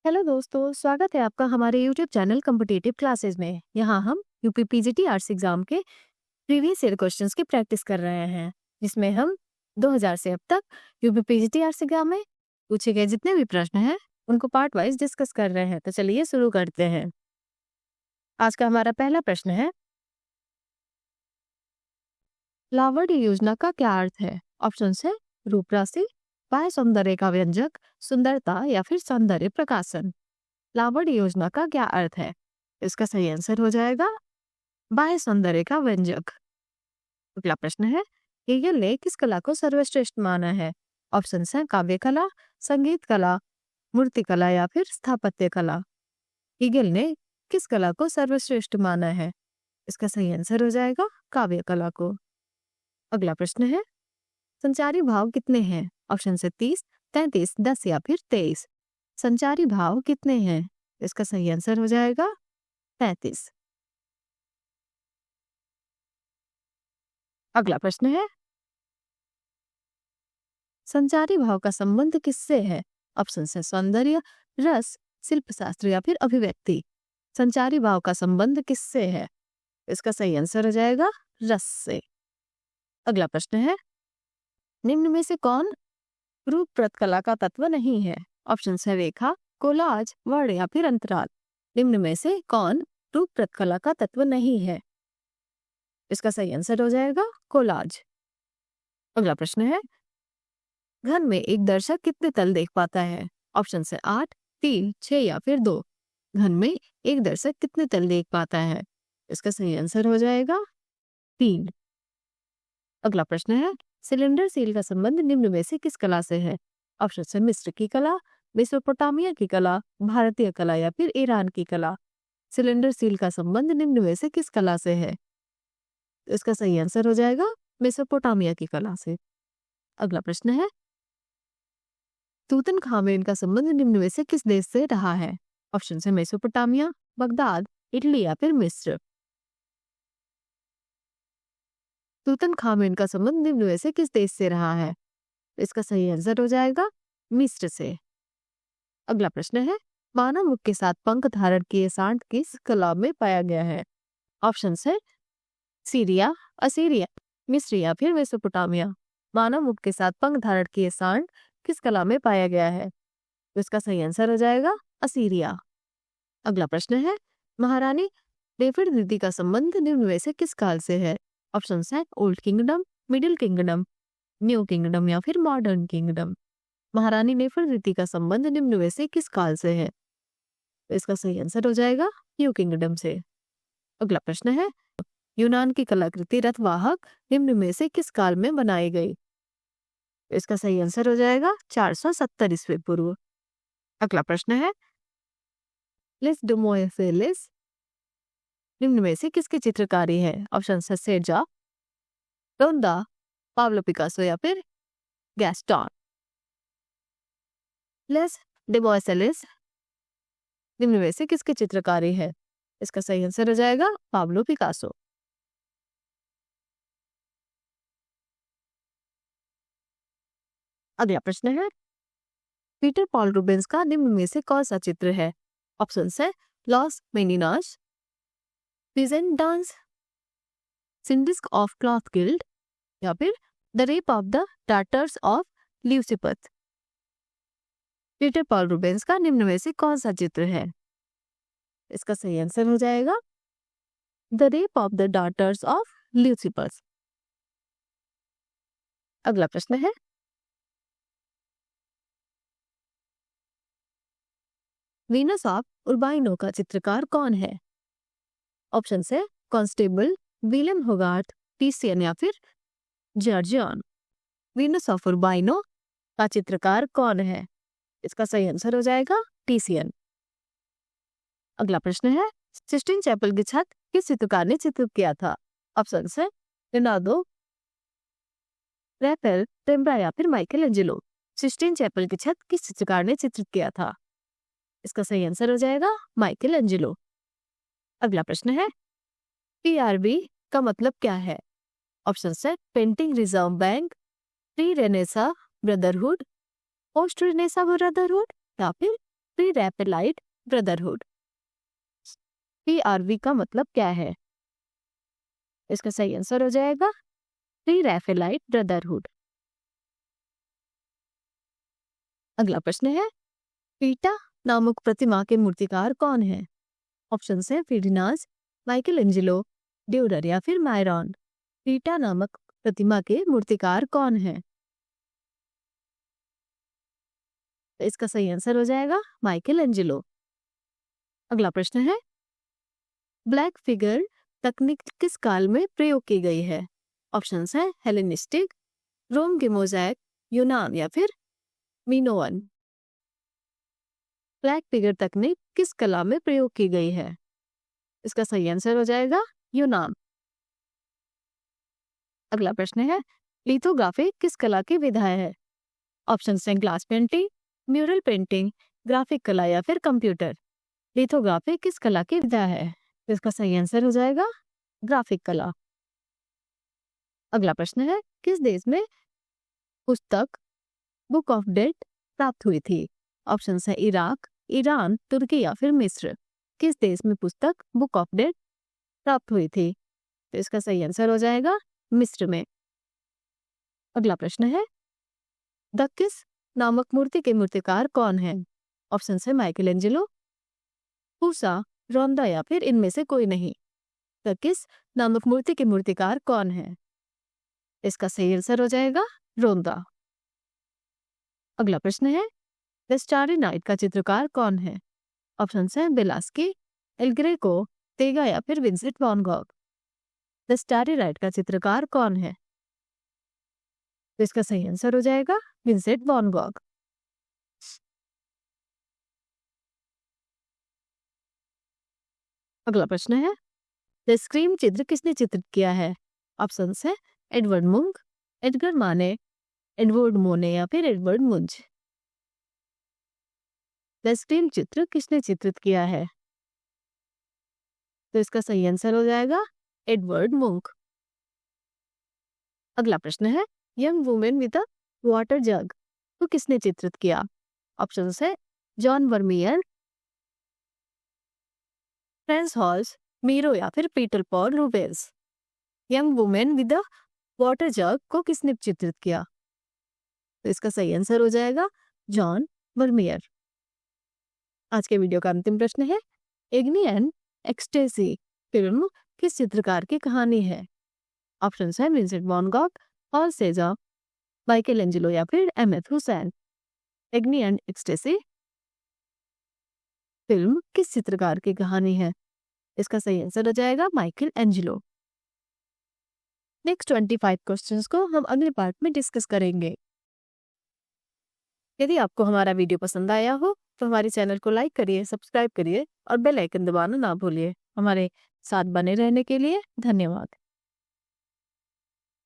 Hello दोस्तों, स्वागत है आपका हमारे यूट्यूब चैनल कॉम्पिटिटिव क्लासेस में। यहाँ हम यूपी पीजीटी आर्ट्स एग्जाम के प्रीवियस ईयर क्वेश्चंस की प्रैक्टिस कर रहे हैं, जिसमें हम 2000 से अब तक यूपी पीजीटी आर्ट्स एग्जाम में पूछे गए जितने भी प्रश्न हैं उनको पार्ट वाइज डिस्कस कर रहे हैं। तो चलिए शुरू करते हैं। आज का हमारा पहला प्रश्न है, लावण्य योजना का क्या अर्थ है? ऑप्शन है रूप राशि, बाह्य सौंदर्य का व्यंजक, सुंदरता या फिर सौंदर्य प्रकाशन। लावण्य योजना का क्या अर्थ है? इसका सही आंसर हो जाएगा बाह्य सौंदर्य का व्यंजक। अगला प्रश्न है, हेगेल ने किस कला को सर्वश्रेष्ठ माना है? ऑप्शन है काव्य कला, संगीत कला, मूर्ति कला या फिर स्थापत्य कला। हेगेल ने किस कला को सर्वश्रेष्ठ माना है? इसका सही आंसर हो जाएगा काव्य कला को। अगला प्रश्न है, संचारी भाव कितने हैं? ऑप्शन से 30, 33, 10 या फिर 23। संचारी भाव कितने हैं? इसका सही आंसर हो जाएगा 33। अगला प्रश्न है, संचारी भाव का संबंध किससे है? ऑप्शन है सौंदर्य, रस, शिल्प शास्त्र या फिर अभिव्यक्ति। संचारी भाव का संबंध किससे है? इसका सही आंसर हो जाएगा रस से। अगला प्रश्न है, निम्न में से कौन रूपप्रत कला का तत्व नहीं है? ऑप्शन है रेखा, कोलाज, वर्ण या फिर अंतराल। निम्न में से कौन रूपप्रत कला का तत्व नहीं है? इसका सही आंसर हो जाएगा कोलाज। अगला प्रश्न है, घन में एक दर्शक कितने तल देख पाता है? ऑप्शन है 8, 3, 6 या फिर 2। घन में एक दर्शक कितने तल देख पाता है? इसका सही आंसर हो जाएगा 3। अगला प्रश्न है, सिलेंडर सील का संबंध निम्न में से किस कला से है? ऑप्शन है मिस्र की कला, मेसोपोटामिया की कला, भारतीय कला या फिर ईरान की कला। सिलेंडर सील का संबंध निम्न में से किस कला से है? इसका सही आंसर हो जाएगा मेसोपोटामिया की कला से। अगला प्रश्न है, तूतनखामेन का संबंध निम्न में से किस देश से रहा है? ऑप्शन है मेसोपोटामिया, बगदाद, इटली या फिर मिस्र। तूतनखामेन का संबंध निम्न में से किस देश से रहा है? इसका सही आंसर हो जाएगा मिस्र से। अगला प्रश्न है, मानव मुख के साथ पंख धारण किए सांड किस कला में पाया गया है? ऑप्शन है सीरिया, असीरिया, मिस्र या फिर मेसोपोटामिया। मानव मुख के साथ पंख धारण किए सांड किस कला में पाया गया है? तो इसका सही आंसर हो जाएगा असीरिया। अगला प्रश्न है, महारानी नेफेरतीति का संबंध निम्न में से किस काल से है? ऑप्शन है old kingdom, middle kingdom, new kingdom या फिर मॉडर्न किंगडम। महारानी नेफेरतीति का संबंध निम्न में से किस काल से है? तो इसका सही आंसर हो जाएगा न्यू किंगडम से। अगला प्रश्न है, यूनान की कलाकृति रथवाहक निम्न में से किस काल में बनाई गई? इसका सही आंसर हो जाएगा 470 ईस्वी पूर्व। अगला प्रश्न है, लिस डुमोएफिलिस निम्न में से किसकी चित्रकारी है? ऑप्शन है सेजा, रोंदा, पाब्लो पिकासो या फिर गैस्टन। लेस डेमोएसेलिस निम्न में से किसकी चित्रकारी है? इसका सही आंसर हो जाएगा पाब्लो पिकासो। अगला प्रश्न है, पीटर पॉल रूबेंस का निम्न में से कौन सा चित्र है? ऑप्शन है Las Meninas, peasant dance, syndics of cloth guild या फिर the rape of the daughters of Leucippus. Peter Paul Rubens का निम्न में से कौन सा चित्र है? इसका सही आंसर हो जाएगा the rape of the daughters of Leucippus. अगला प्रश्न है, वीनस ऑफ उर्बाइनो का चित्रकार कौन है? ऑप्शन है कॉन्स्टेबल, विलियम होगार्थ, टीसियन या फिर जॉर्जियन। वीनस ऑफ उर्बाइनो का चित्रकार कौन है? इसका सही आंसर हो जाएगा टीसियन। अगला प्रश्न है, सिस्टीन चैपल की छत किस चित्रकार ने चित्रित किया था? ऑप्शन है लियोनार्डो, रैफेल, रेम्ब्रांड या फिर माइकल एंजेलो। सिस्टीन चैपल की छत किस चित्रकार ने चित्रित किया था? इसका सही आंसर हो जाएगा माइकल एंजेलो। अगला प्रश्न है, पीआरबी का मतलब क्या है? ऑप्शन है painting reserve bank, pre Renaissance brotherhood, post Renaissance brotherhood या फिर प्री रैफेलाइट ब्रदरहुड। PRV का मतलब क्या है? इसका सही आंसर हो जाएगा प्री रैफेलाइट ब्रदरहुड। अगला प्रश्न है, पीटा नामक प्रतिमा के मूर्तिकार कौन है? ऑप्शन है फिडिनास, माइकल एंजेलो, ड्यूरर या फिर मायरॉन। पीटा नामक प्रतिमा के मूर्तिकार कौन है? तो इसका सही आंसर हो जाएगा माइकल एंजेलो। अगला प्रश्न है, ब्लैक फिगर तकनीक किस काल में प्रयोग की गई है? ऑप्शंस है हेलेनिस्टिक, रोम के मोज़ैक, यूनान या फिर मिनोअन। ब्लैक फिगर तकनीक किस कला में प्रयोग की गई है? इसका सही आंसर हो जाएगा यूनान। अगला प्रश्न है, लिथोग्राफी किस कला की विधा है? ऑप्शन है glass painting, mural painting, graphic कला या फिर कंप्यूटर। लिथोग्राफी किस कला की विधा है? इसका सही आंसर हो जाएगा ग्राफिक कला। अगला प्रश्न है, किस देश में पुस्तक बुक ऑफ डेड प्राप्त हुई थी? ऑप्शन है इराक, ईरान, तुर्की या फिर मिस्र। किस देश में पुस्तक बुक ऑफ डेड प्राप्त हुई थी? तो इसका सही आंसर हो जाएगा मिस्र में। अगला प्रश्न है, दक्किस नामक मूर्ति के मूर्तिकार कौन है? ऑप्शन है माइकल एंजेलो, पूसा, रोंदा या फिर इनमें से कोई नहीं। दक्किस नामक मूर्ति के मूर्तिकार कौन है? इसका सही आंसर हो जाएगा रोंदा। अगला प्रश्न है, द स्टारी नाइट का चित्रकार कौन है? ऑप्शन है बेलास्की, एल ग्रेको, तेगा या फिर Vincent van Gogh. The starry night का चित्रकार कौन है? तो इसका सही आंसर हो जाएगा विंसेंट वैन गॉग। अगला प्रश्न है, द स्क्रीम चित्र किसने चित्रित किया है? ऑप्शन है एडवर्ड मुंक, एडगर माने, एडवर्ड मोने या फिर एडवर्ड मुंज। द स्क्रीम चित्र किसने चित्रित किया है? तो इसका सही आंसर हो जाएगा एडवर्ड मुंक। अगला प्रश्न है, young women with a water jug को किसने चित्रित किया? ऑप्शन है John Vermeer, Frans Hals, Miro या फिर Peter Paul Rubens. Young women with a water jug को किसने चित्रित किया? तो इसका सही आंसर हो जाएगा जॉन वर्मियर। आज के वीडियो का अंतिम प्रश्न है, एग्नी एंड एक्सटेसी फिल्म किस चित्रकार की कहानी है? ऑप्शन है Vincent van Gogh, Paul Cezanne, Michelangelo या फिर MF Husain. Agony and Ecstasy film किस चित्रकार की कहानी है? इसका सही आंसर हो जाएगा माइकल एंजेलो। नेक्स्ट 25 क्वेश्चंस को हम अगले पार्ट में डिस्कस करेंगे। यदि आपको हमारा वीडियो पसंद आया हो तो हमारे चैनल को लाइक करिए, सब्सक्राइब करिए और बेल आइकन दबाना ना भूलिए। हमारे साथ बने रहने के लिए धन्यवाद।